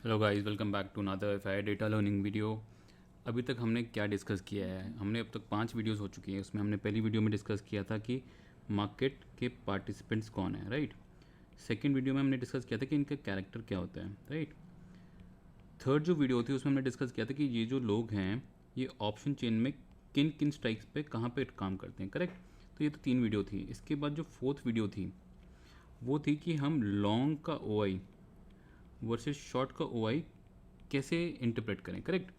Hello guys, welcome back to another FI data learning video. अभी तक हमने क्या डिस्कस किया है? हमने अब तक 5 वीडियोस हो चुकी हैं। उसमें हमने पहली वीडियो में डिस्कस किया था कि मार्केट के पार्टिसिपेंट्स कौन है, राइट। सेकंड वीडियो में हमने डिस्कस किया था कि इनका कैरेक्टर क्या होता है, राइट। थर्ड जो वीडियो थी उसमें हमने डिस्कस किया था कि ये जो लोग हैं ये ऑप्शन चेन में किन किन स्ट्राइक्स पे कहाँ पे काम करते हैं, करेक्ट। तो ये तो 3 वीडियो थी। इसके बाद जो फोर्थ वीडियो थी वो थी कि हम लॉन्ग का OI वर्सेस शॉर्ट का OI कैसे इंटरप्रेट करें, correct.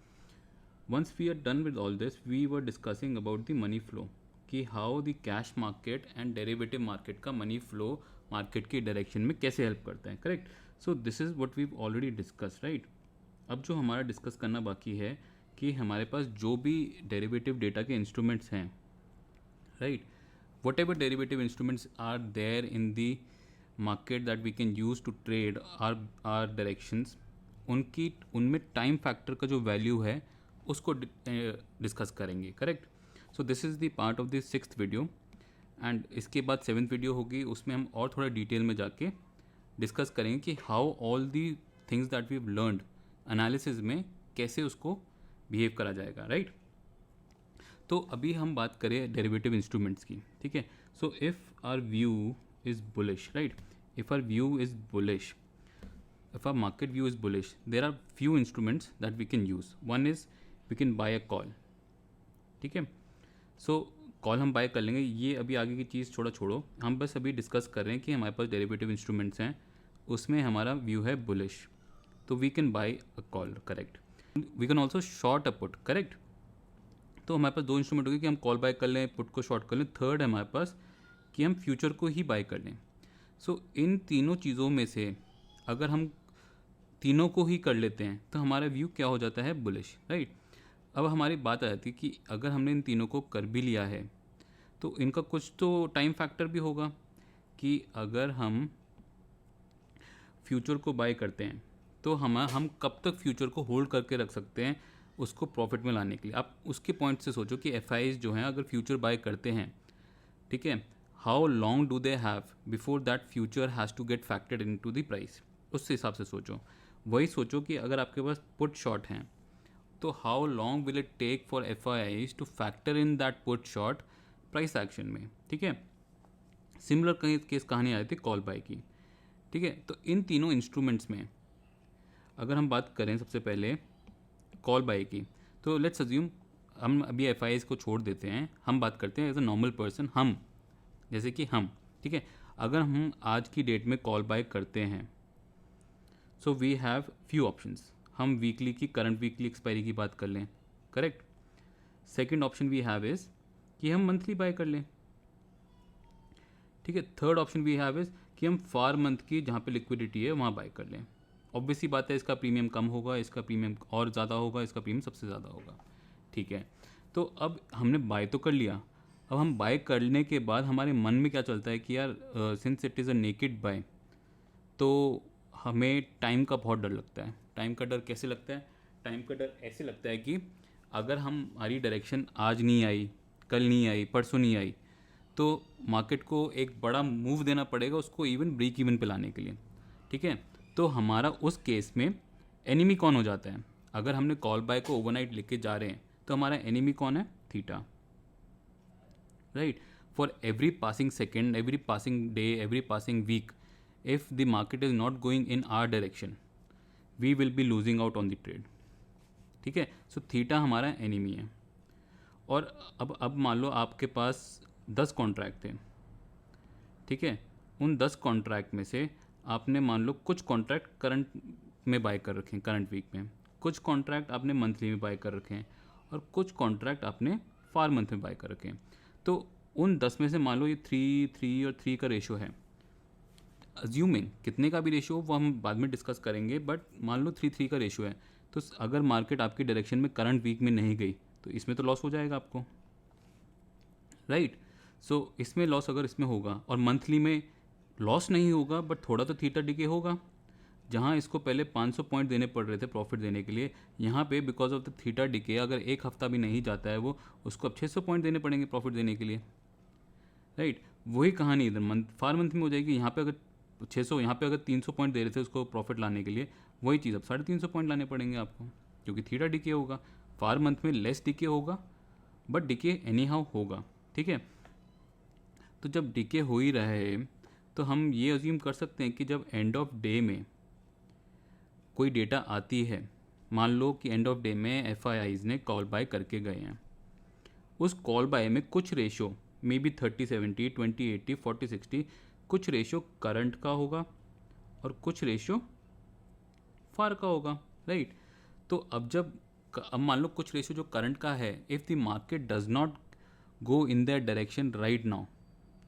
Once we are done with all this we were discussing about the money flow, कि how the cash market and derivative market का मनी फ्लो मार्केट की direction में कैसे help करता है, correct. So this is what we already discuss, right. अब जो हमारा डिस्कस करना बाकी है कि हमारे पास जो भी डेरिवेटिव डेटा के इंस्ट्रूमेंट्स हैं, right, whatever derivative instruments are there in the market that we can use to trade are directions, उनमें टाइम फैक्टर का जो वैल्यू है उसको डिस्कस करेंगे, correct. So this is the part of the 6th video. And इसके बाद 7th video होगी, उसमें हम और थोड़ा डिटेल में जाके डिस्कस करेंगे कि how all the things that we learned analysis में कैसे उसको बिहेव करा जाएगा, राइट। तो अभी हम बात करें डेरिवेटिव इंस्ट्रूमेंट्स की, ठीक है। So if our view is bullish, right, if our view is bullish, if our market view is bullish, there are few instruments that we can use. One is we can buy a call, ठीक है। सो call हम bye कर लेंगे। ये अभी आगे की चीज़ छोड़ो, हम बस अभी डिस्कस कर रहे हैं कि हमारे पास डेरिवेटिव इंस्ट्रूमेंट्स हैं, उसमें हमारा व्यू है बुलिश, तो we can buy a call, correct. We can also short a put, correct. तो हमारे पास 2 इंस्ट्रूमेंट हो गए कि हम कॉल बाय कर लें, पुट को शॉर्ट कर लें। थर्ड है हमारे पास कि हम फ्यूचर को ही बाय कर लें। सो इन तीनों चीज़ों में से अगर हम तीनों को ही कर लेते हैं तो हमारा व्यू क्या हो जाता है, बुलिश, राइट। अब हमारी बात आ जाती है कि अगर हमने इन तीनों को कर भी लिया है तो इनका कुछ तो टाइम फैक्टर भी होगा, कि अगर हम फ्यूचर को बाय करते हैं तो हम कब तक फ्यूचर को होल्ड करके रख सकते हैं उसको प्रॉफिट में लाने के लिए। आप उसके पॉइंट से सोचो कि FIs जो हैं अगर फ्यूचर बाय करते हैं, ठीक है, how long do they have before that future has to get factored into the price, उस हिसाब से सोचो। वही सोचो कि अगर आपके पास पुट शॉर्ट हैं तो how long will it take for FIs to factor in that put short price action में, ठीक है। सिमिलर केस कहानी आई थी कॉल बाय की, ठीक है। तो इन तीनों इंस्ट्रूमेंट्स में अगर हम बात करें सबसे पहले कॉल बाय की, तो लेट्स अज्यूम हम अभी FIs को छोड़ देते हैं, हम बात करते हैं एज अ नॉर्मल पर्सन, हम जैसे कि हम, ठीक है। अगर हम आज की डेट में कॉल बाय करते हैं so we have few options. हम वीकली की, करंट वीकली एक्सपायरी की बात कर लें, correct. Second option we have is कि हम मंथली बाय कर लें, ठीक है। Third option we have is कि हम फार मंथ की जहाँ पे लिक्विडिटी है वहाँ बाय कर लें। ऑब्वियसली बात है इसका प्रीमियम कम होगा, इसका प्रीमियम और ज़्यादा होगा, इसका प्रीमियम सबसे ज़्यादा होगा, ठीक है। तो अब हमने बाय तो कर लिया, अब हम बाय करने के बाद हमारे मन में क्या चलता है कि यार since it is a naked buy, तो हमें टाइम का बहुत डर लगता है। टाइम का डर कैसे लगता है? टाइम का डर ऐसे लगता है कि अगर हमारी डायरेक्शन आज नहीं आई, कल नहीं आई, परसों नहीं आई, तो मार्केट को एक बड़ा मूव देना पड़ेगा उसको इवन ब्रेक इवन पे लाने के लिए, ठीक है। तो हमारा उस केस में एनिमी कौन हो जाता है? अगर हमने कॉल बाय को ओवरनाइट लेके जा रहे हैं तो हमारा एनिमी कौन है? Theta, right. For every passing second, every passing day, every passing week, if the market is not going in our direction we will be losing out on the trade, ठीक है। सो थीटा हमारा enemy है। और अब मान लो आपके पास 10 contract थे, ठीक है। उन 10 कॉन्ट्रैक्ट में से आपने मान लो कुछ कॉन्ट्रैक्ट करंट में बाय कर रखे हैं, करंट वीक में, कुछ कॉन्ट्रैक्ट आपने मंथली में बाय कर रखे हैं, और कुछ कॉन्ट्रैक्ट आपने फार मंथ में बाय कर रखे हैं। तो उन 10 में से मान लो ये 3 और 3 का रेशो है। अज्यूमिंग कितने का भी रेशियो वो हम बाद में डिस्कस करेंगे, बट मान लो 3 का रेशियो है, तो अगर मार्केट आपकी डायरेक्शन में करंट वीक में नहीं गई तो इसमें तो लॉस हो जाएगा आपको, राइट। सो इसमें लॉस अगर इसमें होगा और मंथली में लॉस नहीं होगा बट थोड़ा तो थीटा डिके होगा। जहाँ इसको पहले 500 पॉइंट देने पड़ रहे थे प्रॉफिट देने के लिए, यहाँ पे because of the theta decay अगर एक हफ्ता भी नहीं जाता है वो, उसको अब 600 पॉइंट देने पड़ेंगे प्रॉफिट देने के लिए, राइट। वही कहानी इधर फार मंथ में हो जाएगी। यहाँ पे अगर 600, यहाँ पे अगर 300 पॉइंट दे रहे थे उसको प्रॉफिट लाने के लिए, वही चीज़ अब 350 पॉइंट लाने पड़ेंगे आपको, क्योंकि थीटा डिके होगा, फार मंथ में लेस डिके होगा बट डिके एनी हाउ होगा, ठीक है। तो जब डिके हो ही रहा है तो हम ये अज्यूम कर सकते हैं कि जब एंड ऑफ डे में कोई डेटा आती है, मान लो कि एंड ऑफ डे में एफआईआईज ने कॉल बाय करके गए हैं, उस कॉल बाय में कुछ रेशो मे बी 30-70, 20-80, 40-60, कुछ रेशो करंट का होगा और कुछ रेशो फार का होगा, राइट। तो अब मान लो कुछ रेशो जो करंट का है, if the market does not go in that direction right now,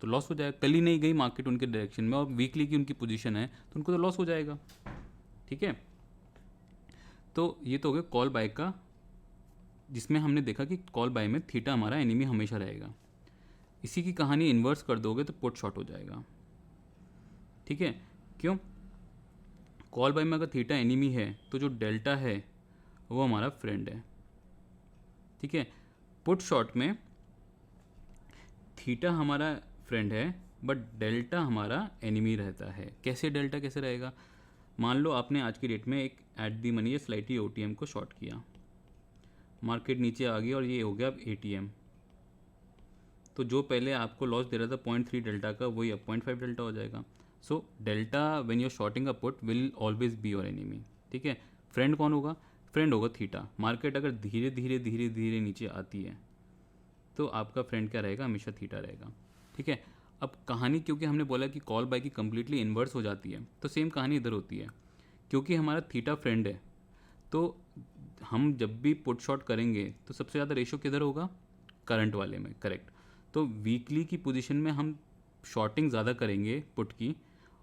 तो लॉस हो जाएगा। कल ही नहीं गई मार्केट उनके डायरेक्शन में और वीकली की उनकी पोजीशन है तो उनको तो लॉस हो जाएगा, ठीक है। तो ये तो हो गया कॉल बाय का, जिसमें हमने देखा कि कॉल बाय में थीटा हमारा एनिमी हमेशा रहेगा। इसी की कहानी इन्वर्स कर दोगे तो पुट शॉर्ट हो जाएगा, ठीक है। क्यों? कॉल बाय में अगर थीटा एनिमी है तो जो डेल्टा है वो हमारा फ्रेंड है, ठीक है। पुट शॉर्ट में थीटा हमारा फ्रेंड है बट डेल्टा हमारा एनिमी रहता है। कैसे डेल्टा कैसे रहेगा? मान लो आपने आज की डेट में एक एट दी मनी या स्लाइटली ओटीएम को शॉर्ट किया, मार्केट नीचे आ गई और ये हो गया अब एटीएम, तो जो पहले आपको लॉस दे रहा था 0.3 डेल्टा का, वही अब 0.5 डेल्टा हो जाएगा। So delta when you're shorting a put will always be your enemy, ठीक है। फ्रेंड कौन होगा? फ्रेंड होगा थीटा। मार्केट अगर धीरे धीरे धीरे धीरे नीचे आती है तो आपका फ्रेंड क्या रहेगा? हमेशा थीटा रहेगा, ठीक है। अब कहानी, क्योंकि हमने बोला कि कॉल बाय की कंप्लीटली इन्वर्स हो जाती है, तो सेम कहानी इधर होती है। क्योंकि हमारा थीटा फ्रेंड है तो हम जब भी पुट शॉर्ट करेंगे तो सबसे ज़्यादा रेशो किधर होगा? करंट वाले में, करेक्ट। तो वीकली की पोजीशन में हम शॉर्टिंग ज़्यादा करेंगे पुट की,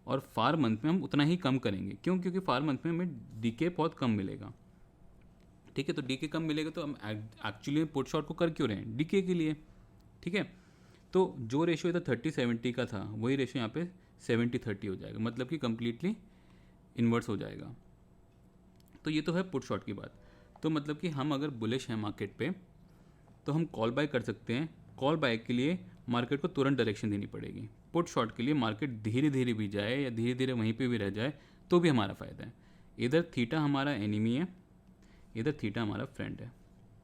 और फार मंथ में हम उतना ही कम करेंगे। क्यों? क्योंकि फार मंथ में हमें डीके बहुत कम मिलेगा, ठीक है। तो डीके कम मिलेगा तो हम एक्चुअली पुट शॉर्ट को कर क्यों रहे हैं? डीके के लिए, ठीक है। तो जो रेशियो इधर 30-70 का था वही रेशियो यहाँ पे 70-30 हो जाएगा, मतलब कि कंप्लीटली इन्वर्स हो जाएगा। तो ये तो है पुट शॉर्ट की बात। तो मतलब कि हम अगर बुलिश हैं मार्केट पे तो हम कॉल बाय कर सकते हैं। कॉल बाय के लिए मार्केट को तुरंत डायरेक्शन देनी पड़ेगी। पुट शॉर्ट के लिए मार्केट धीरे धीरे भी जाए या धीरे धीरे वहीं पे भी रह जाए तो भी हमारा फ़ायदा है। इधर थीटा हमारा एनिमी है, इधर थीटा हमारा फ्रेंड है,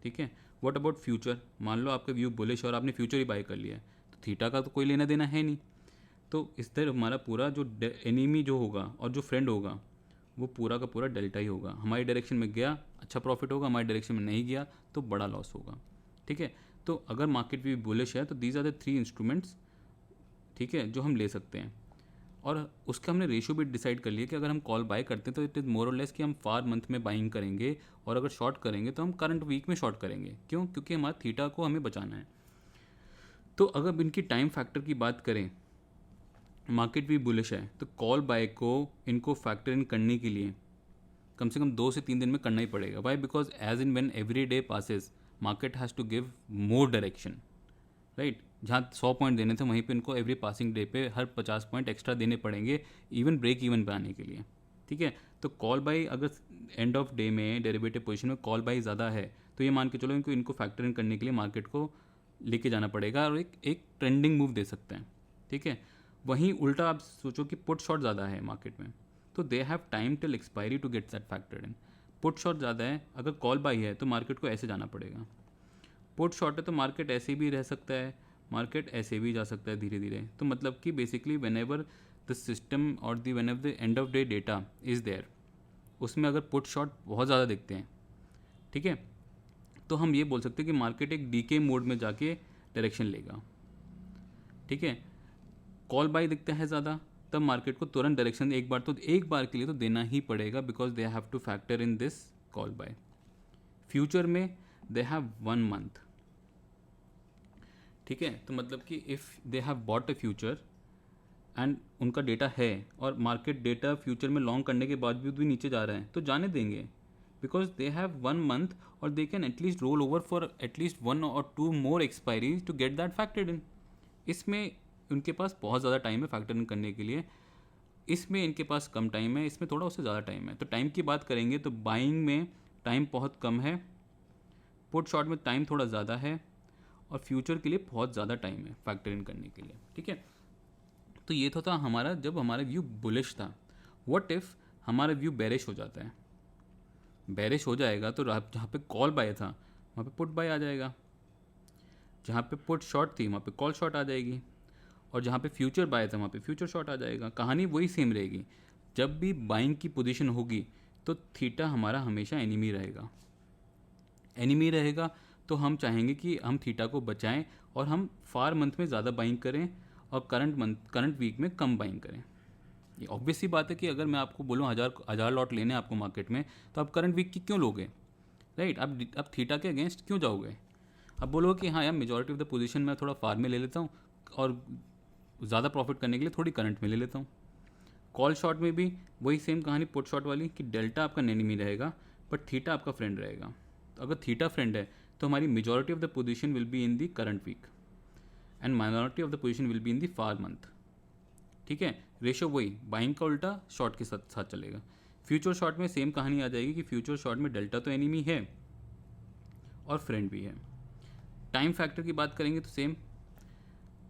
ठीक है। What about future? मान लो आपका व्यू बुलिश और आपने फ्यूचर ही बाय कर लिया है, तो थीटा का तो कोई लेना देना है नहीं। तो इस तरह हमारा पूरा जो एनिमी जो होगा और जो फ्रेंड होगा वो पूरा का पूरा डेल्टा ही होगा। हमारी डायरेक्शन में गया अच्छा प्रॉफिट होगा, हमारी डायरेक्शन में नहीं गया तो बड़ा लॉस होगा, ठीक है। तो अगर मार्केट भी बुलिश है तो दीज आर द 3 इंस्ट्रूमेंट्स, ठीक है, जो हम ले सकते हैं। और उसका हमने रेशियो भी डिसाइड कर लिया कि अगर हम कॉल बाय करते हैं तो इट इज़ मोर और लेस कि हम फार मंथ में बाइंग करेंगे, और अगर शॉर्ट करेंगे तो हम करंट वीक में शॉर्ट करेंगे। क्यों? क्योंकि हमारा थीटा को हमें बचाना है। तो अगर इनकी टाइम फैक्टर की बात करें, मार्केट भी बुलिश है तो कॉल बाय को इनको फैक्टर इन करने के लिए कम से कम 2 से 3 दिन में करना ही पड़ेगा। Why? Because as in when every day passes market has to give more direction, right. जहाँ 100 पॉइंट देने थे वहीं पे इनको एवरी पासिंग डे पे हर 50 पॉइंट एक्स्ट्रा देने पड़ेंगे, इवन ब्रेक इवन पे आने के लिए, ठीक है। तो कॉल बाय अगर एंड ऑफ डे में डेरिवेटिव पोजीशन में कॉल बाय ज़्यादा है तो ये मान के चलो इनको फैक्टर इन करने के लिए मार्केट को लेके जाना पड़ेगा और एक ट्रेंडिंग मूव दे सकते हैं, ठीक है। वहीं उल्टा आप सोचो कि पुट शॉर्ट ज़्यादा है मार्केट में, तो they have time till expiry to get that factored in. Put short ज़्यादा है, अगर कॉल बाय है तो मार्केट को ऐसे जाना पड़ेगा। पुट शॉर्ट है तो मार्केट ऐसे भी रह सकता है, मार्केट ऐसे भी जा सकता है धीरे धीरे। तो मतलब कि basically whenever the system और the whenever the end of day data is there, उसमें अगर पुट शॉर्ट बहुत ज़्यादा दिखते हैं, ठीक है, तो हम ये बोल सकते हैं कि मार्केट एक डीके मोड में जाके डायरेक्शन लेगा, ठीक है। कॉल बाय दिखता है ज़्यादा तब मार्केट को तुरंत डायरेक्शन एक बार के लिए तो देना ही पड़ेगा, because they have to factor in this call buy. Future में दे हैव 1 मंथ, ठीक है। तो मतलब कि if they have bought a future and उनका डेटा है और मार्केट डेटा फ्यूचर में लॉन्ग करने के बाद भी नीचे जा रहे हैं तो जाने देंगे, बिकॉज दे हैव 1 मंथ और they can at least roll over for at least 1 or 2 more expiries to get that factored in. इसमें उनके पास बहुत ज़्यादा टाइम है फैक्टर इन करने के लिए, इसमें इनके पास कम टाइम है, इसमें थोड़ा उससे ज़्यादा टाइम है। तो टाइम की बात करेंगे तो बाइंग में टाइम बहुत कम है, पुट शॉर्ट में टाइम थोड़ा ज़्यादा है, और फ्यूचर के लिए बहुत ज़्यादा टाइम है फैक्टर इन करने के लिए, ठीक है। तो ये तो था हमारा जब हमारा व्यू बुलिश था। व्हाट इफ़ हमारा व्यू बेरिश हो जाता है? बेरिश हो जाएगा तो जहाँ पे कॉल बाय था वहाँ पे पुट बाय आ जाएगा, जहाँ पे पुट शॉर्ट थी वहाँ पे कॉल शॉर्ट आ जाएगी, और जहाँ पे फ्यूचर बाय था वहाँ पे फ्यूचर शॉर्ट आ जाएगा। कहानी वही सेम रहेगी। जब भी बाइंग की पोजीशन होगी तो थीटा हमारा हमेशा एनिमी रहेगा। एनिमी रहेगा तो हम चाहेंगे कि हम थीटा को बचाएं और हम फार मंथ में ज़्यादा बाइंग करें और करंट वीक में कम बाइंग करें। ये ऑब्वियस सी बात है कि अगर मैं आपको बोलूँ हज़ार लॉट लेने आपको मार्केट में, तो आप करंट वीक की क्यों लोगे, राइट? आप थीटा के अगेंस्ट क्यों जाओगे? अब बोलो कि हाँ यार मेजॉरिटी ऑफ द पोजीशन मैं थोड़ा फार में ले लेता हूँ और ज़्यादा प्रॉफिट करने के लिए थोड़ी करंट में ले लेता हूँ। कॉल शॉर्ट में भी वही सेम कहानी पुट शॉर्ट वाली कि डेल्टा आपका एनिमी रहेगा बट थीटा आपका फ्रेंड रहेगा। तो अगर थीटा फ्रेंड है तो हमारी majority of the position will be in the current week and minority of the position will be in the far month. ठीक है, रेशो वही बाइंग का उल्टा शॉर्ट के साथ चलेगा। फ्यूचर शॉर्ट में सेम कहानी आ जाएगी कि फ्यूचर शॉर्ट में डेल्टा तो एनिमी है और फ्रेंड भी है। टाइम फैक्टर की बात करेंगे तो सेम,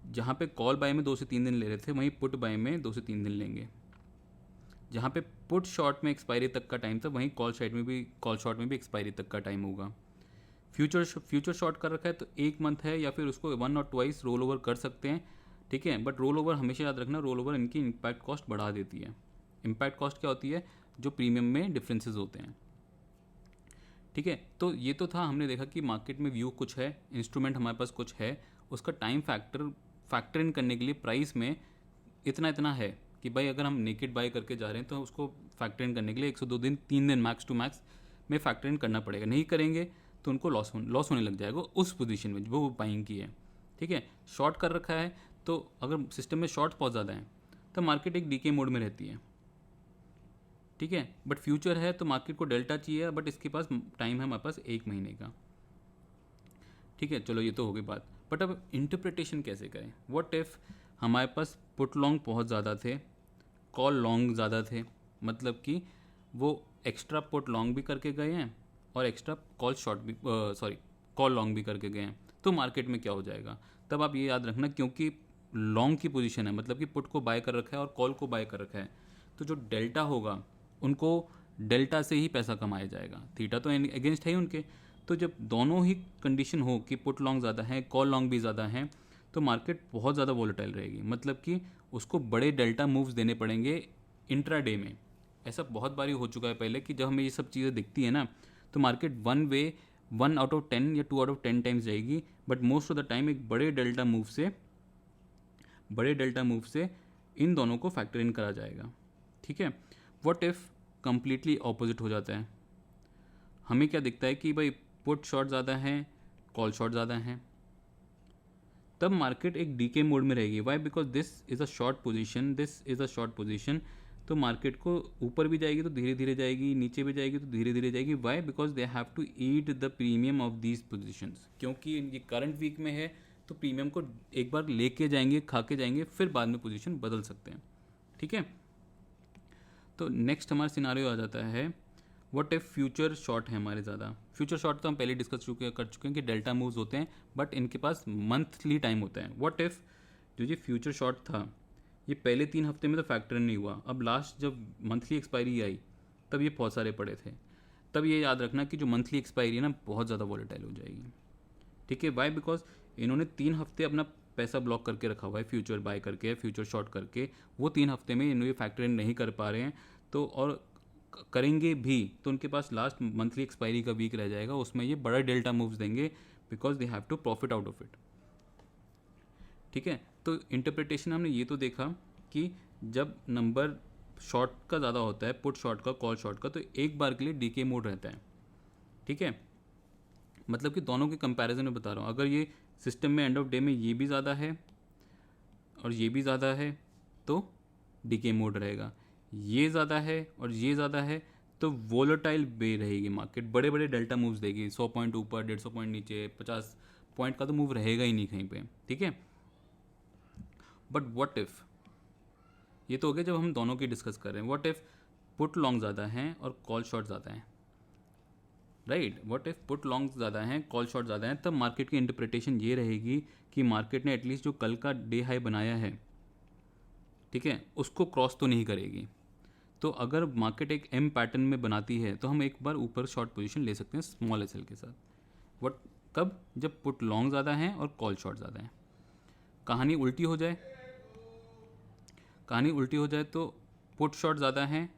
जहाँ पे कॉल बाय में 2 से 3 दिन ले रहे थे वहीं पुट बाय में 2 से 3 दिन लेंगे। जहाँ पे पुट शॉर्ट में एक्सपायरी तक का टाइम था वहीं कॉल शॉर्ट में भी एक्सपायरी तक का टाइम होगा। फ्यूचर शॉर्ट कर रखा है तो 1 मंथ है या फिर उसको 1 और 2 रोल ओवर कर सकते हैं। ठीक है, बट रोल ओवर हमेशा याद रखना, रोल ओवर इनकी इम्पैक्ट कॉस्ट बढ़ा देती है। इम्पैक्ट कॉस्ट क्या होती है? जो प्रीमियम में डिफरेंसेस होते हैं। ठीक है, तो ये तो था, हमने देखा कि मार्केट में व्यू कुछ है, इंस्ट्रूमेंट हमारे पास कुछ है, उसका टाइम फैक्टर इन करने के लिए प्राइस में इतना है कि भाई अगर हम नेकेड बाय करके जा रहे हैं तो उसको फैक्टर इन करने के लिए 102 दिन 3 दिन मैक्स टू मैक्स में फैक्टर इन करना पड़ेगा। नहीं करेंगे तो उनको लॉस होने लग जाएगा उस पोजीशन में जो वो बाइंग की है। ठीक है, शॉर्ट कर रखा है तो अगर सिस्टम में शॉर्ट बहुत ज़्यादा है तो मार्केट एक डीके मोड में रहती है। ठीक है, बट फ्यूचर है तो मार्केट को डेल्टा चाहिए, बट इसके पास टाइम है हमारे पास 1 महीने का। ठीक है, चलो ये तो हो गई बात, बट अब इंटरप्रिटेशन कैसे करें? व्हाट इफ़ हमारे पास पुट लॉन्ग बहुत ज़्यादा थे, कॉल लॉन्ग ज़्यादा थे, मतलब कि वो एक्स्ट्रा पुट लॉन्ग भी करके गए हैं और एक्स्ट्रा कॉल शॉर्ट भी कॉल लॉन्ग भी करके गए हैं, तो मार्केट में क्या हो जाएगा? तब आप ये याद रखना, क्योंकि लॉन्ग की पोजीशन है, मतलब कि पुट को बाय कर रखा है और कॉल को बाय कर रखा है, तो जो डेल्टा होगा उनको डेल्टा से ही पैसा कमाया जाएगा। थीटा तो अगेंस्ट है ही उनके। तो जब दोनों ही कंडीशन हो कि पुट लॉन्ग ज़्यादा है कॉल लॉन्ग भी ज़्यादा है तो मार्केट बहुत ज़्यादा वोलेटाइल रहेगी, मतलब कि उसको बड़े डेल्टा मूव्स देने पड़ेंगे इंट्राडे में। ऐसा बहुत बारी हो चुका है पहले कि जब हमें ये सब चीज़ें दिखती है ना तो मार्केट 1 आउट ऑफ 10 या 2 आउट ऑफ 10 टाइम्स जाएगी, but most of the time एक बड़े डेल्टा मूव से इन दोनों को फैक्टर इन करा जाएगा। ठीक है, व्हाट इफ़ कंप्लीटली ऑपोजिट हो जाता है? हमें क्या दिखता है कि भाई पुट शॉर्ट ज़्यादा है कॉल शॉर्ट ज़्यादा है, तब मार्केट एक डीके मोड में रहेगी। Why? Because this is a short position, तो मार्केट को ऊपर भी जाएगी तो धीरे धीरे जाएगी, नीचे भी जाएगी तो धीरे धीरे जाएगी। Why? Because they have to eat the premium of these positions, क्योंकि ये करंट वीक में है तो प्रीमियम को एक बार लेके जाएंगे, खा के जाएंगे, फिर बाद में पोजीशन बदल सकते हैं। ठीक है, तो नेक्स्ट हमारा सिनारियो आ जाता है व्हाट इफ फ्यूचर शॉर्ट है हमारे ज़्यादा। फ्यूचर शॉर्ट तो हम पहले डिस्कस कर चुके हैं कि डेल्टा मूव्स होते हैं बट इनके पास मंथली टाइम होता है। व्हाट इफ जो ये फ्यूचर शॉर्ट था ये पहले 3 हफ्ते में तो फैक्टर नहीं हुआ, अब लास्ट जब मंथली एक्सपायरी आई तब ये बहुत सारे पड़े थे। तब ये याद रखना कि जो मंथली एक्सपायरी है ना बहुत ज़्यादा वॉलेटाइल हो जाएगी। ठीक है, वाई? बिकॉज इन्होंने 3 हफ्ते अपना पैसा ब्लॉक करके रखा हुआ है, फ्यूचर बाय करके, फ्यूचर शॉर्ट करके। वो 3 हफ्ते में इन्होंने फैक्टर इन नहीं कर पा रहे हैं, तो और करेंगे भी तो उनके पास लास्ट मंथली एक्सपायरी का वीक रह जाएगा, उसमें ये बड़ा डेल्टा मूव्स देंगे because they have to profit out of it. ठीक है, तो इंटरप्रिटेशन हमने ये तो देखा कि जब नंबर शॉर्ट का ज़्यादा होता है, पुट शॉर्ट का कॉल शॉर्ट का, तो एक बार के लिए डीके मोड रहता है। ठीक है, मतलब कि दोनों के कंपैरिजन में बता रहा हूँ, अगर ये सिस्टम में एंड ऑफ डे में ये भी ज़्यादा है और ये भी ज़्यादा है तो डीके मोड रहेगा, ये ज़्यादा है और ये ज़्यादा है तो वोलेटाइल बे रहेगी मार्केट, बड़े बड़े डेल्टा मूव्स देगी, 100 पॉइंट ऊपर, 150 पॉइंट नीचे, 50 पॉइंट का तो मूव रहेगा ही नहीं कहीं पे। ठीक है, बट व्हाट इफ़, ये तो हो गया जब हम दोनों की डिस्कस कर रहे हैं। व्हाट इफ़ पुट लॉन्ग ज़्यादा हैं और कॉल शॉर्ट ज़्यादा हैं, right? What if put long ज़्यादा हैं कॉल शॉर्ट ज़्यादा हैं, तब मार्केट की इंटरप्रिटेशन ये रहेगी कि मार्केट ने एटलीस्ट जो कल का डे हाई बनाया है, ठीक है, उसको क्रॉस तो नहीं करेगी। तो अगर मार्केट एक एम पैटर्न में बनाती है तो हम एक बार ऊपर शॉर्ट पोजीशन ले सकते हैं स्मॉल एस एल के साथ। वट कब? जब पुट लॉन्ग ज़्यादा है और कॉल शॉर्ट ज़्यादा है। कहानी उल्टी हो जाए, कहानी उल्टी हो जाए तो पुट शॉर्ट ज़्यादा है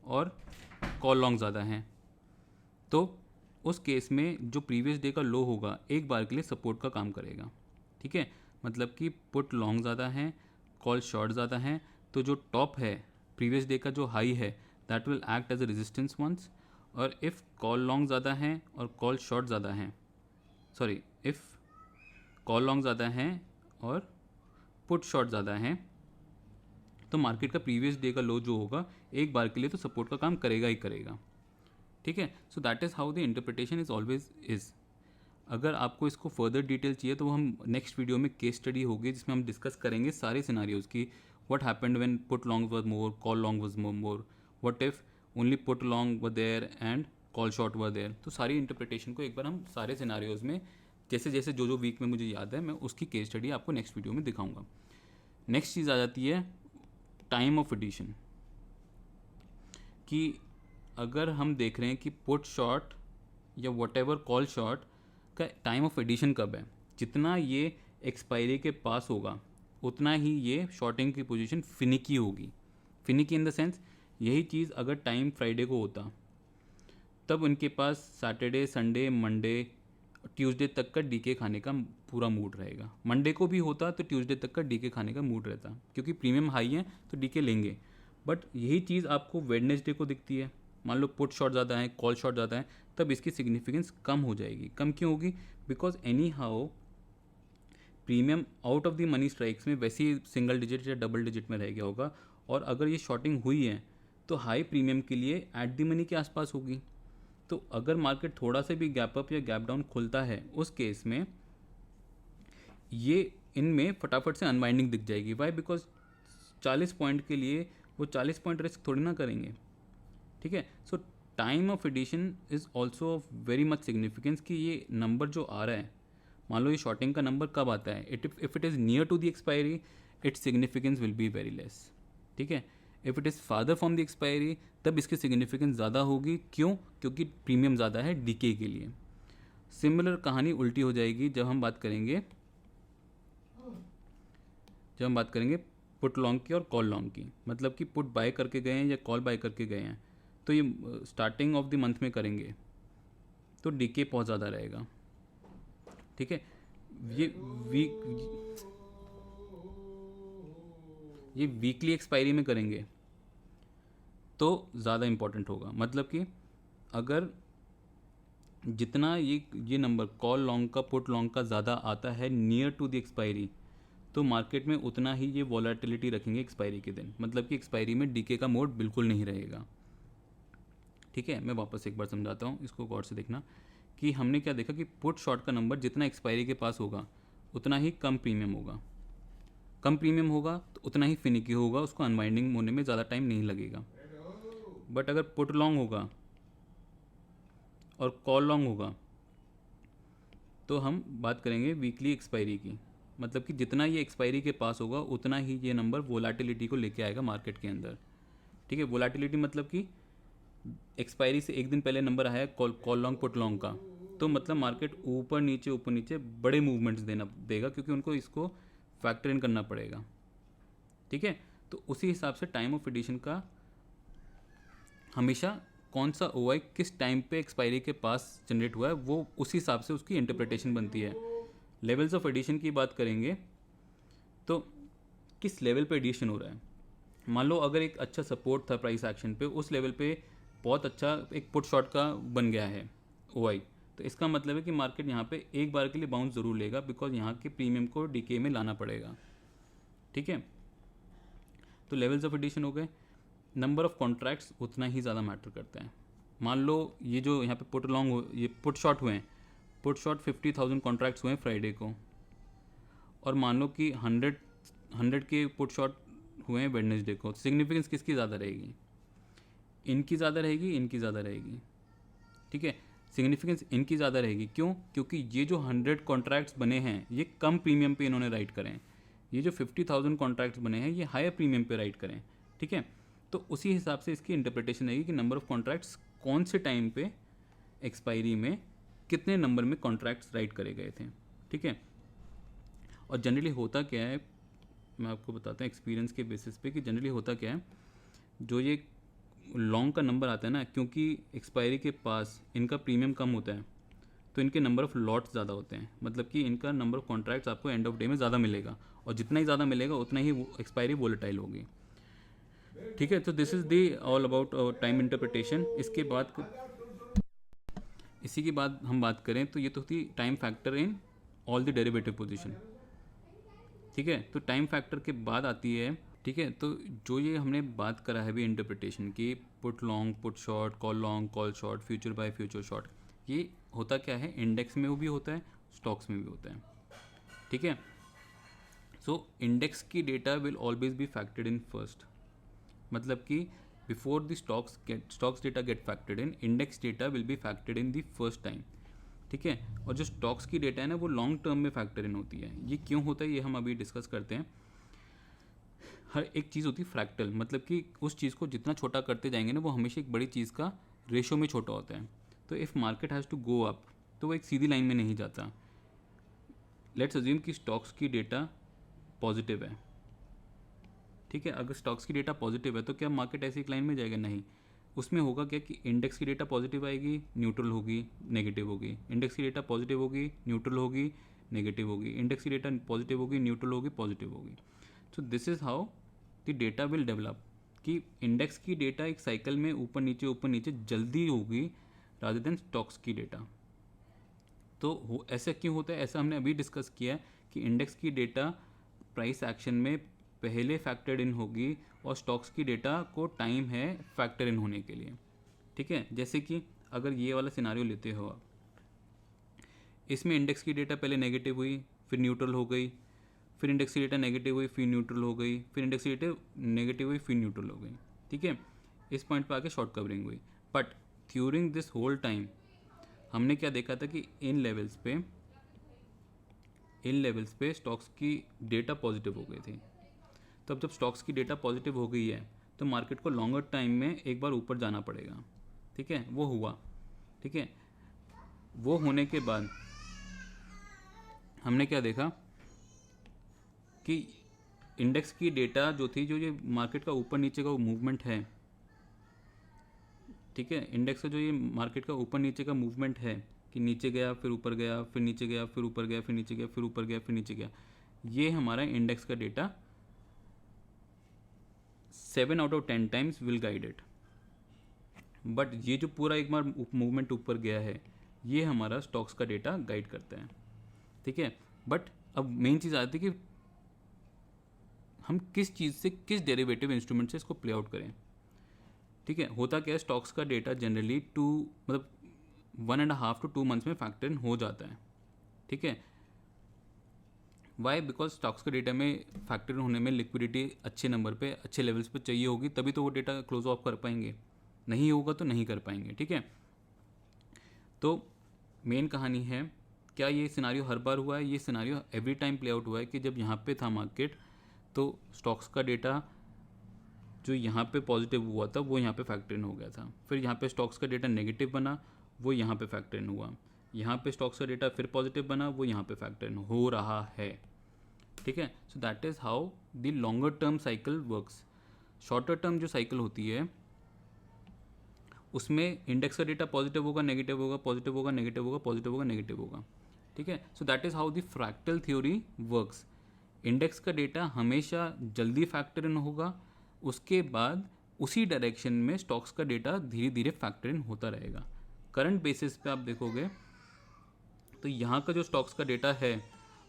और कॉल लॉन्ग ज़्यादा है, तो उस केस में जो प्रीवियस डे का लो होगा एक बार के लिए सपोर्ट का काम करेगा। ठीक है, मतलब कि पुट लॉन्ग ज़्यादा है, कॉल शॉर्ट ज़्यादा है, तो जो टॉप है प्रीवियस डे का जो हाई है that will act as a resistance once. और इफ़ कॉल लॉन्ग ज़्यादा है और कॉल शॉर्ट ज़्यादा है, सॉरी, इफ़ कॉल लॉन्ग ज़्यादा है और पुट शॉर्ट ज़्यादा है, तो मार्केट का प्रीवियस डे का लो जो होगा एक बार के लिए तो सपोर्ट का काम करेगा ही करेगा। ठीक है, so that is how the interpretation is always is. अगर आपको इसको फर्दर डिटेल चाहिए तो वो हम नेक्स्ट वीडियो में केस स्टडी होगी जिसमें हम डिस्कस करेंगे सारे सिनारियोज़ की, what happened when put long was more, call long was more, what if only put long were there and call short were there. तो सारी इंटरप्रिटेशन को एक बार हम सारे सिनारियोज़ में जैसे जैसे जो वीक में मुझे याद है मैं उसकी केस स्टडी आपको नेक्स्ट वीडियो में दिखाऊंगा। नेक्स्ट चीज़ आ जाती है टाइम ऑफ एडिशन, कि अगर हम देख रहे हैं कि पुट शॉर्ट या वट एवर कॉल शॉर्ट का टाइम ऑफ एडिशन कब है, जितना ये एक्सपायरी के पास होगा उतना ही ये शॉर्टिंग की पोजीशन फिनिकी होगी। फिनिकी इन द सेंस, यही चीज़ अगर टाइम फ्राइडे को होता तब उनके पास सैटरडे, संडे, मंडे, ट्यूसडे तक का डीके खाने का पूरा मूड रहेगा। मंडे को भी होता तो ट्यूसडे तक का डीके खाने का मूड रहता, क्योंकि प्रीमियम हाई है तो डीके लेंगे। बट यही चीज़ आपको वेडनेसडे को दिखती है, मान लो पुट शॉर्ट ज़्यादा है, कॉल शॉर्ट ज़्यादा है, तब इसकी सिग्निफिकेंस कम हो जाएगी। कम क्यों होगी? Because any how premium out of the money strikes में वैसे ही सिंगल डिजिट या डबल डिजिट में रह गया होगा, और अगर ये शॉर्टिंग हुई है तो हाई प्रीमियम के लिए एट द मनी के आसपास होगी। तो अगर मार्केट थोड़ा सा भी गैप अप या गैप डाउन खुलता है उस केस में ये इनमें फटाफट से अनवाइंडिंग दिख जाएगी। वाई? बिकॉज 40 पॉइंट के लिए वो 40 पॉइंट रिस्क थोड़ी ना करेंगे। ठीक है, so time of addition is also of very much significance, कि ये नंबर जो आ रहा है, मान लो ये शॉर्टिंग का नंबर कब आता है, if it is near to the expiry its significance will be very less. ठीक है, if it is farther from the expiry तब इसकी सिग्निफिकेंस ज़्यादा होगी। क्यों? क्योंकि प्रीमियम ज़्यादा है डीके के लिए। सिमिलर कहानी उल्टी हो जाएगी जब हम बात करेंगे पुट लॉन्ग की और कॉल लॉन्ग की। मतलब कि पुट बाय करके गए हैं या कॉल बाय करके गए हैं, तो ये स्टार्टिंग ऑफ द मंथ में करेंगे तो डीके बहुत ज़्यादा रहेगा। ठीक है, ये वीकली एक्सपायरी में करेंगे तो ज़्यादा इम्पोर्टेंट होगा। मतलब कि अगर जितना ये नंबर कॉल लॉन्ग का, पुट लॉन्ग का ज़्यादा आता है नियर टू द एक्सपायरी, तो मार्केट में उतना ही ये वॉलेटिलिटी रखेंगे एक्सपायरी के दिन। मतलब कि एक्सपायरी में डीके का मोड बिल्कुल नहीं रहेगा। ठीक है, मैं वापस एक बार समझाता हूँ, इसको गौर से देखना कि हमने क्या देखा कि पुट शॉर्ट का नंबर जितना एक्सपायरी के पास होगा उतना ही कम प्रीमियम होगा। कम प्रीमियम होगा तो उतना ही फिनिकी होगा, उसको अनवाइंडिंग होने में ज़्यादा टाइम नहीं लगेगा। बट अगर पुट लॉन्ग होगा और कॉल लॉन्ग होगा तो हम बात करेंगे वीकली एक्सपायरी की। मतलब कि जितना ये एक्सपायरी के पास होगा उतना ही ये नंबर वोलेटिलिटी को लेके आएगा मार्केट के अंदर। ठीक है, वोलेटिलिटी मतलब कि एक्सपायरी से एक दिन पहले नंबर आया कॉल लॉन्ग पुट लॉन्ग का, तो मतलब मार्केट ऊपर नीचे बड़े मूवमेंट्स देगा, क्योंकि उनको इसको फैक्टर इन करना पड़ेगा। ठीक है, तो उसी हिसाब से टाइम ऑफ एडिशन का हमेशा कौन सा ओआई किस टाइम पे एक्सपायरी के पास जनरेट हुआ है वो उसी हिसाब से उसकी इंटरप्रिटेशन बनती है। लेवल्स ऑफ एडिशन की बात करेंगे तो किस लेवल पे एडिशन हो रहा है। मान लो अगर एक अच्छा सपोर्ट था प्राइस एक्शन पे, उस लेवल पे बहुत अच्छा एक पुट शॉर्ट का बन गया है ओआई, तो इसका मतलब है कि मार्केट यहाँ पे एक बार के लिए बाउंस ज़रूर लेगा, बिकॉज यहाँ के प्रीमियम को डीके में लाना पड़ेगा। ठीक है, तो लेवल्स ऑफ एडिशन हो गए। नंबर ऑफ कॉन्ट्रैक्ट्स उतना ही ज़्यादा मैटर करता है। मान लो ये जो यहाँ पे पुट लॉन्ग हो, ये पुट शॉर्ट हुए हैं, पुट शॉर्ट 50,000 कॉन्ट्रैक्ट्स हुए हैं फ्राइडे को, और मान लो कि 100 के पुट शॉर्ट हुए हैं वेडनेसडे को, तो सिग्निफिकेंस किसकी ज़्यादा रहेगी? इनकी ज़्यादा रहेगी, इनकी ज़्यादा रहेगी। ठीक है, सिग्निफिकेंस इनकी ज़्यादा रहेगी। क्यों? क्योंकि ये जो 100 कॉन्ट्रैक्ट्स बने हैं ये कम प्रीमियम पे इन्होंने राइट करें। ये जो 50,000 कॉन्ट्रैक्ट्स बने हैं ये हायर प्रीमियम पे राइट करें। ठीक है, तो उसी हिसाब से इसकी इंटरप्रिटेशन रहेगी कि नंबर ऑफ़ कॉन्ट्रैक्ट्स कौन से टाइम पे एक्सपायरी में कितने नंबर में कॉन्ट्रैक्ट्स राइट करे गए थे, ठीक है। और जनरली होता क्या है, मैं आपको बताता हूँ एक्सपीरियंस के बेसिस पे कि जनरली होता क्या है, जो ये लॉन्ग का नंबर आता है ना, क्योंकि एक्सपायरी के पास इनका प्रीमियम कम होता है तो इनके नंबर ऑफ़ लॉट्स ज़्यादा होते हैं, मतलब कि इनका नंबर ऑफ़ कॉन्ट्रैक्ट्स आपको एंड ऑफ डे में ज़्यादा मिलेगा, और जितना ही ज़्यादा मिलेगा उतना ही एक्सपायरी वोलेटाइल होगी, ठीक है। तो this is the all about time interpretation. इसी के बाद हम बात करें तो ये तो थी time factor in all the derivative position, ठीक है। तो टाइम फैक्टर के बाद आती है, ठीक है, तो जो ये हमने बात करा है भी इंटरप्रिटेशन की, put long, put short, call long, call short, future buy future short, ये होता क्या है, इंडेक्स में भी होता है, स्टॉक्स में भी होता है, ठीक है। सो इंडेक्स की data will always B factored in first, मतलब कि before the stocks data gate factored in, index data will be factored in the first time, ठीक है। और जो स्टॉक्स की डेटा है ना वो लॉन्ग टर्म में फैक्टर इन होती है। ये क्यों होता है ये हम अभी डिस्कस करते हैं। हर एक चीज़ होती है फ्रैक्टल, मतलब कि उस चीज़ को जितना छोटा करते जाएंगे ना वो हमेशा एक बड़ी चीज़ का रेशो में छोटा होता है। तो if market has to go up तो वो एक सीधी लाइन में नहीं जाता। लेट्स अज्यूम कि स्टॉक्स की डेटा पॉजिटिव है, ठीक है। अगर स्टॉक्स की डेटा पॉजिटिव है तो क्या मार्केट ऐसी एक लाइन में जाएगा, नहीं। उसमें होगा क्या कि इंडेक्स की डेटा पॉजिटिव आएगी, न्यूट्रल होगी, नेगेटिव होगी, इंडेक्स की डेटा पॉजिटिव होगी, न्यूट्रल होगी, नेगेटिव होगी, इंडेक्स की डेटा पॉजिटिव होगी, न्यूट्रल होगी, पॉजिटिव होगी। सो this is how the data will develop, कि इंडेक्स की डेटा एक साइकिल में ऊपर नीचे जल्दी होगी रादर देन स्टॉक्स की डेटा। तो ऐसा क्यों होता है, ऐसा हमने अभी डिस्कस किया है कि इंडेक्स की डेटा प्राइस एक्शन में पहले फैक्टर्ड इन होगी और स्टॉक्स की डेटा को टाइम है फैक्टर इन होने के लिए, ठीक है। जैसे कि अगर ये वाला सिनारियो लेते हो आप, इसमें इंडेक्स की डेटा पहले नेगेटिव हुई, फिर न्यूट्रल हो गई, फिर इंडेक्स की डेटा नेगेटिव हुई, फिर न्यूट्रल हो गई, फिर इंडेक्स की डेटा नेगेटिव हुई, फिर न्यूट्रल हो गई, ठीक है। इस पॉइंट पर आके शॉर्ट कवरिंग हुई, but during this whole time हमने क्या देखा था कि इन लेवल्स पे स्टॉक्स की डेटा पॉजिटिव हो गई थी। तो अब जब स्टॉक्स की डेटा पॉजिटिव हो गई है तो मार्केट को लॉन्गर टाइम में एक बार ऊपर जाना पड़ेगा, ठीक है। वो हुआ, ठीक है। वो होने के बाद हमने क्या देखा कि इंडेक्स की डेटा जो थी, जो ये मार्केट का ऊपर नीचे का मूवमेंट है, ठीक है, इंडेक्स का जो ये मार्केट का ऊपर नीचे का मूवमेंट है कि नीचे गया फिर ऊपर गया, फिर नीचे गया फिर ऊपर गया, फिर नीचे गया फिर ऊपर गया, फिर नीचे गया, ये हमारा इंडेक्स का data 7 out of 10 times will guide it. But ये जो पूरा एक बार मूवमेंट ऊपर गया है ये हमारा स्टॉक्स का डेटा गाइड करता है, ठीक है। बट अब मेन चीज़ आती है कि हम किस चीज़ से, किस डेरिवेटिव इंस्ट्रूमेंट से इसको प्ले आउट करें, ठीक है। होता क्या है, स्टॉक्स का डेटा जनरली मतलब 1.5 to 2 मंथ्स में फैक्टर इन हो जाता है, ठीक है। वाई, बिकॉज स्टॉक्स के डेटा में फैक्टर होने में लिक्विडिटी अच्छे नंबर पे, अच्छे लेवल्स पे चाहिए होगी, तभी तो वो डेटा क्लोज ऑफ कर पाएंगे, नहीं होगा तो नहीं कर पाएंगे, ठीक है। तो मेन कहानी है, क्या ये सिनारियो हर बार हुआ है, ये scenario every time play out हुआ है कि जब यहाँ पे था मार्केट तो स्टॉक्स का डेटा जो यहाँ पे पॉजिटिव हुआ था वो यहाँ पे फैक्टर इन हो गया था, फिर यहाँ पे स्टॉक्स का डेटा नेगेटिव बना, वो यहाँ पे फैक्टर इन हुआ, यहाँ पे स्टॉक्स का डेटा फिर पॉजिटिव बना, वो यहाँ पे फैक्टर इन हो रहा है, ठीक है। So that is how the longer term cycle works. Shorter term जो साइकिल होती है उसमें इंडेक्स का डेटा पॉजिटिव होगा, नेगेटिव होगा, पॉजिटिव होगा, नेगेटिव होगा, पॉजिटिव होगा, नेगेटिव होगा, ठीक है। So that is how the fractal theory works. Index का डेटा हमेशा जल्दी फैक्टर इन होगा, उसके बाद उसी डायरेक्शन में स्टॉक्स का डेटा धीरे धीरे फैक्टर इन होता रहेगा। करंट बेसिस पे आप देखोगे तो यहाँ का जो स्टॉक्स का डेटा है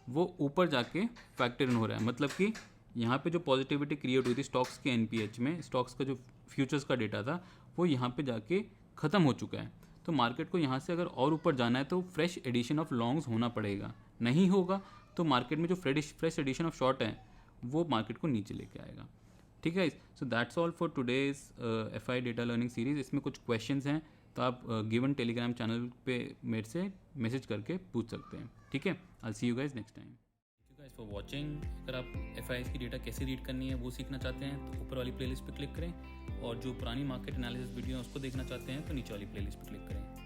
वो ऊपर जाके फैक्टर इन हो रहा है, मतलब कि यहाँ पे जो पॉजिटिविटी क्रिएट हुई थी स्टॉक्स के एनपीएच में, स्टॉक्स का जो फ्यूचर्स का डेटा था वो यहाँ पे जाके ख़त्म हो चुका है। तो मार्केट को यहाँ से अगर और ऊपर जाना है तो फ्रेश एडिशन ऑफ लॉन्ग्स होना पड़ेगा, नहीं होगा तो मार्केट में जो फ्रेश एडिशन ऑफ शॉर्ट है वो मार्केट को नीचे लेके आएगा, ठीक है। So that's all for today's FI data learning series. इसमें कुछ क्वेश्चंस हैं तो आप गिवन टेलीग्राम चैनल पे मेरे से मैसेज करके पूछ सकते हैं, ठीक है। I see you guys next time. For watching. अगर आप FIs की डेटा कैसे रीड करनी है वो सीखना चाहते हैं तो ऊपर वाली प्लेलिस्ट पर क्लिक करें, और जो पुरानी मार्केट एनालिसिस वीडियो है उसको देखना चाहते हैं तो नीचे वाली प्लेलिस्ट पर क्लिक करें।